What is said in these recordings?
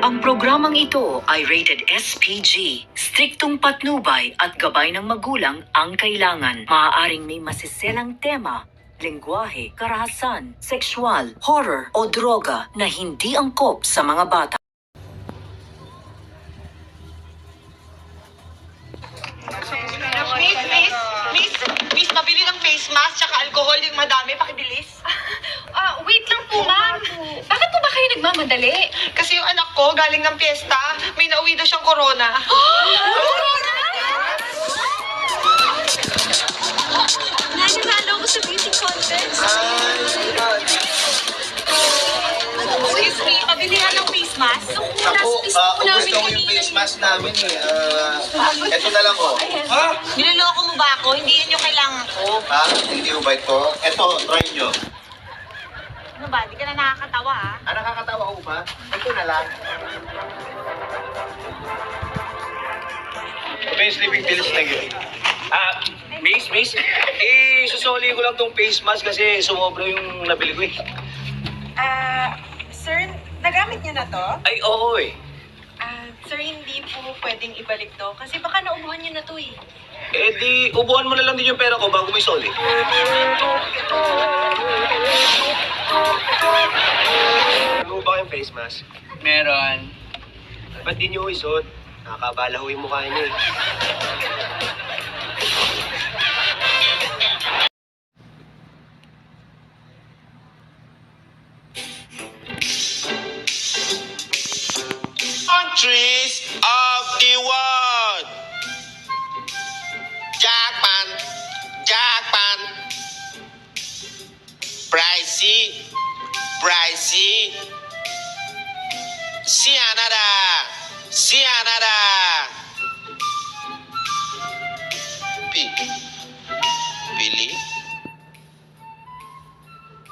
Ang programang ito ay rated SPG. Striktong patnubay at gabay ng magulang ang kailangan. Maaaring may masiselang tema, lengguwahe, karahasan, sexual, horror o droga na hindi angkop sa mga bata. Miss, mabili ng face mask tsaka alcohol yung madami, pakibilis. Wait lang po, ma'am. Bakit po ba kayo nagmamadali? Kasi yung anak ko galing ng piyesta, may nauwi daw siyang corona. Nanalo ko sa beauty contest. Excuse me, pabilihan ng face mask. Ako, ubos na ko yung face mask namin eh. Eto na lang oh. Ha? Niloloko mo ba ako? Hindi yan yung kailangan ko. Ha? Hindi mo ba ito? Eto, try nyo. Ano ba? Di ka na nakakatawa, ha? Nakakatawa ko ba? Ito na lang. Okay, sleeping pills na yun. Miss, susuli ko lang tong face mask kasi sumobra yung nabili ko eh. Sir, nagamit niyo na to? Ay, oo eh. Sir, hindi po pwedeng ibalik to kasi baka naubuhan niyo na to eh. Eh di, ubuhan mo na lang din yung pera ko bago mo isoli. Ano ba yung face mask? Meron. Ba't di nyo isuot? Nakakabala ho yung mukha niyo eh. Countries of the world. Japan, Japan. Brazil, Brazil. Canada, Canada.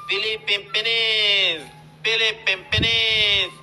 Philippines, Philippines.